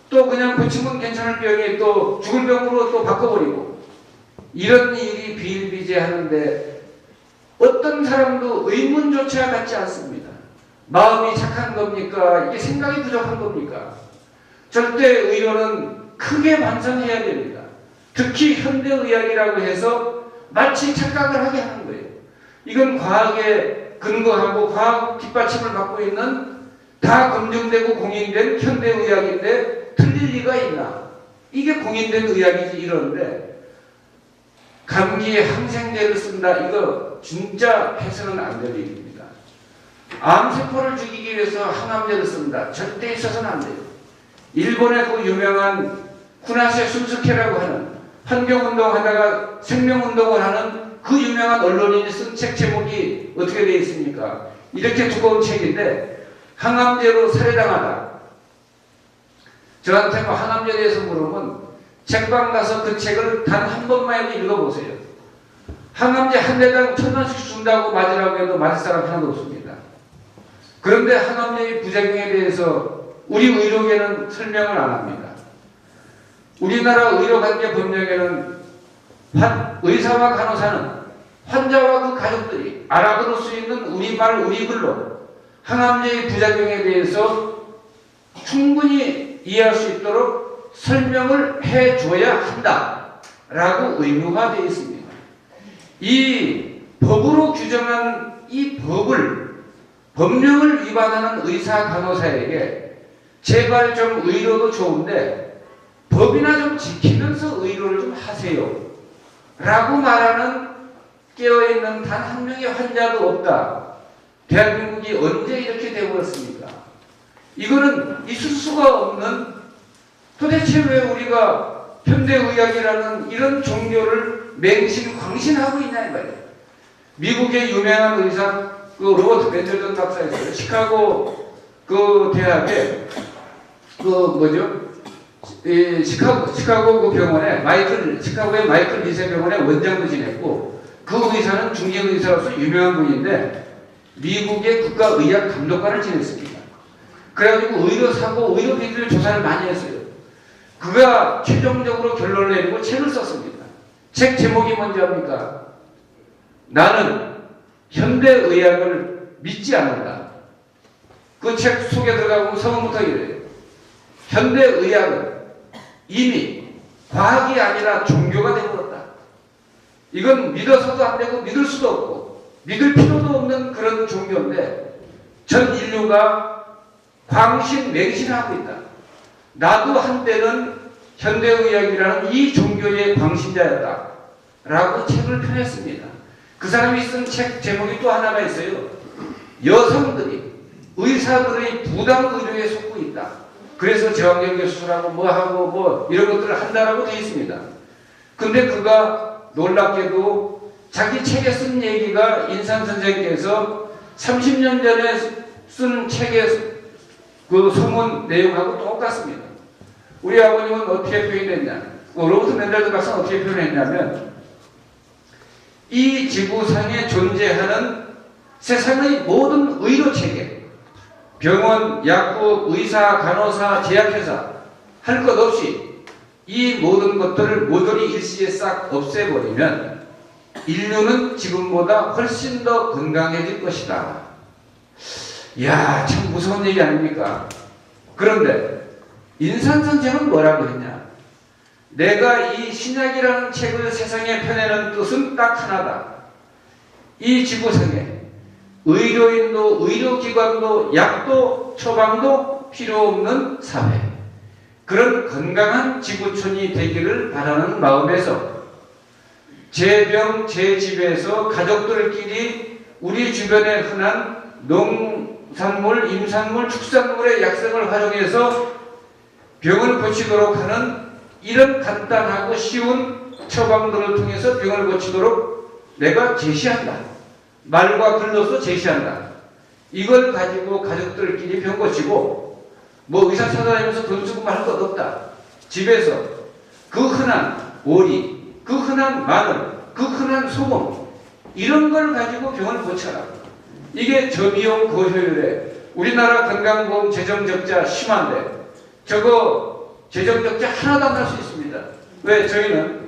또 그냥 고치면 괜찮을 병이 또 죽을 병으로 또 바꿔버리고 이런 일이 비일비재하는데 어떤 사람도 의문조차 갖지 않습니다. 마음이 착한 겁니까? 이게 생각이 부족한 겁니까? 절대 의료는 크게 반성해야 됩니다. 특히 현대의학이라고 해서 마치 착각을 하게 하는 거예요. 이건 과학에 근거하고 과학 뒷받침을 받고 있는 다 검증되고 공인된 현대의학인데 틀릴 리가 있나? 이게 공인된 의학이지 이러는데 감기에 항생제를 쓴다 이거 진짜 해서는 안 될 일입니다. 암세포를 죽이기 위해서 항암제를 쓴다. 절대 있어서는 안 돼요. 일본의 그 유명한 쿠나세 순스케라고 하는 환경운동 하다가 생명운동을 하는 그 유명한 언론인이 쓴 책 제목이 어떻게 되어 있습니까? 이렇게 두꺼운 책인데 항암제로 살해당하다. 저한테 뭐 항암제에 대해서 물으면 책방 가서 그 책을 단 한 번만 읽어보세요. 항암제 한 대당 1,000원씩 준다고 맞으라고 해도 맞을 사람 하나도 없습니다. 그런데 항암제의 부작용에 대해서 우리 의료계는 설명을 안 합니다. 우리나라 의료관계 법령에는 의사와 간호사는 환자와 그 가족들이 알아들을 수 있는 우리말 우리글로 항암제의 부작용에 대해서 충분히 이해할 수 있도록 설명을 해줘야 한다라고 의무화되어 있습니다. 이 법으로 규정한 이 법령을 위반하는 의사 간호사에게 제발 좀 의료도 좋은데 법이나 좀 지키면서 의료를 좀 하세요 라고 말하는 깨어있는 단 한 명의 환자도 없다. 대한민국이 언제 이렇게 되어버렸습니까? 이거는 있을 수가 없는, 도대체 왜 우리가 현대의학이라는 이런 종교를 맹신광신하고 있냐 이 말이에요. 미국의 유명한 의사 그 로버트 벤저전 박사 있어요. 시카고 그 대학에 그 뭐죠? 시카고 그 병원에 시카고의 마이클 리세 병원의 원장도 지냈고, 그 의사는 중견 의사로서 유명한 분인데 미국의 국가의학 감독관을 지냈습니다. 그래가지고 의료사고, 의료비리를 조사를 많이 했어요. 그가 최종적으로 결론을 내리고 책을 썼습니다. 책 제목이 뭔지 압니까? 나는 현대의학을 믿지 않는다. 그 책 속에 들어가보면 서문부터 이래요. 현대의학은 이미 과학이 아니라 종교가 되어버렸다. 이건 믿어서도 안 되고 믿을 수도 없고 믿을 필요도 없는 그런 종교인데 전 인류가 광신맹신하고 있다. 나도 한때는 현대의학이라는 이 종교의 광신자였다. 라고 책을 펴냈습니다. 그 사람이 쓴 책 제목이 또 하나가 있어요. 여성들이 의사들의 부당 의료에 속고 있다. 그래서 제왕절개 수술하고 뭐 하고 뭐 이런 것들을 한다라고 되어 있습니다. 근데 그가 놀랍게도 자기 책에 쓴 얘기가 인산 선생께서 30년 전에 쓴 책의 그 소문 내용하고 똑같습니다. 우리 아버님은 어떻게 표현했냐? 로버트 맨델드 박사는 어떻게 표현했냐면, 이 지구상에 존재하는 세상의 모든 의료 체계, 병원, 약국, 의사, 간호사, 제약회사 할 것 없이 이 모든 것들을 모조리 일시에 싹 없애버리면 인류는 지금보다 훨씬 더 건강해질 것이다. 이야, 참 무서운 얘기 아닙니까? 그런데 인산선생은 뭐라고 했냐? 내가 이 신약이라는 책을 세상에 펴내는 뜻은 딱 하나다. 이 지구상에 의료인도 의료기관도 약도 처방도 필요 없는 사회, 그런 건강한 지구촌이 되기를 바라는 마음에서 제 병, 제 집에서 가족들끼리 우리 주변에 흔한 농산물, 임산물, 축산물의 약성을 활용해서 병을 고치도록 하는 이런 간단하고 쉬운 처방들을 통해서 병을 고치도록 내가 제시한다. 말과 글로서 제시한다. 이걸 가지고 가족들끼리 병 고치고 뭐 의사 찾아다니면서 돈 쓰고 할 것 없다. 집에서 그 흔한 오리, 그 흔한 마늘, 그 흔한 소금, 이런 걸 가지고 병을 고쳐라. 이게 저비용 고효율에 우리나라 건강보험 재정적자 심한데 저거 재정적자 하나도 안 날 수 있습니다. 왜? 저희는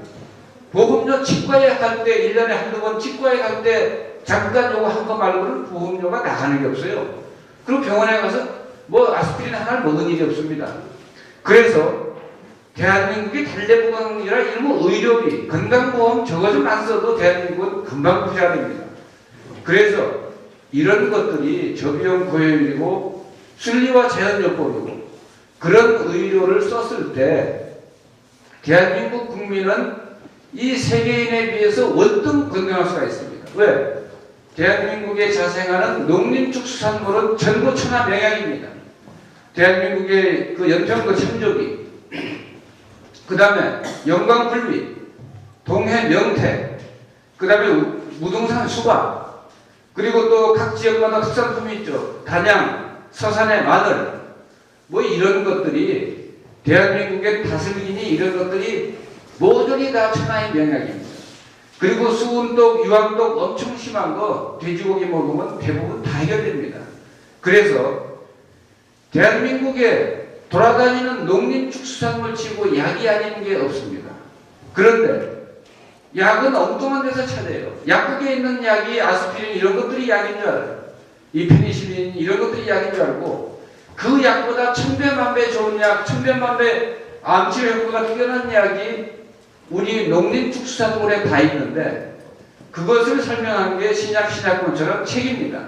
보험료 치과에 갈 때 1년에 한두 번 치과에 갈 때 잠깐 요거 한 거 말고는 보험료가 나가는 게 없어요. 그리고 병원에 가서 뭐 아스피린 하나를 먹은 일이 없습니다. 그래서 대한민국이 달래부가 아니라 일부 의료비, 건강보험 저거 좀 안 써도 대한민국은 금방 부자됩니다. 그래서 이런 것들이 저비용 고효율이고 순리와 자연요법이고 그런 의료를 썼을 때 대한민국 국민은 이 세계인에 비해서 월등 건강할 수가 있습니다. 왜? 대한민국에 자생하는 농림축수산물은 전부 천하명약입니다. 대한민국의 그 연평도 참조기, 그 다음에 영광굴비, 동해 명태, 그 다음에 무등산 수박, 그리고 또 각 지역마다 특산품이 있죠. 단양, 서산의 마늘, 뭐 이런 것들이 대한민국의 다슬기니 이런 것들이 모조리 다 천하의 명약입니다. 그리고 수은독, 유황독 엄청 심한 거 돼지고기 먹으면 대부분 다 해결됩니다. 그래서 대한민국에 돌아다니는 농림축수산물 치고 약이 아닌 게 없습니다. 그런데 약은 엉뚱한 데서 찾아요. 약국에 있는 약이 아스피린 이런 것들이 약인 줄 알아요. 이 페니실린 이런 것들이 약인 줄 알고 그 약보다 천배만배 좋은 약, 천배만배 암치료 효과가 뛰어난 약이 우리 농림축수산물에 다 있는데 그것을 설명한 게 신약권처럼 책입니다.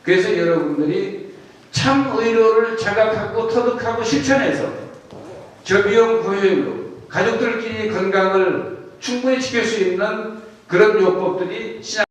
그래서 여러분들이 참 의료를 자각하고 터득하고 실천해서 저비용 고효율로 가족들끼리 건강을 충분히 지킬 수 있는 그런 요법들이 신앙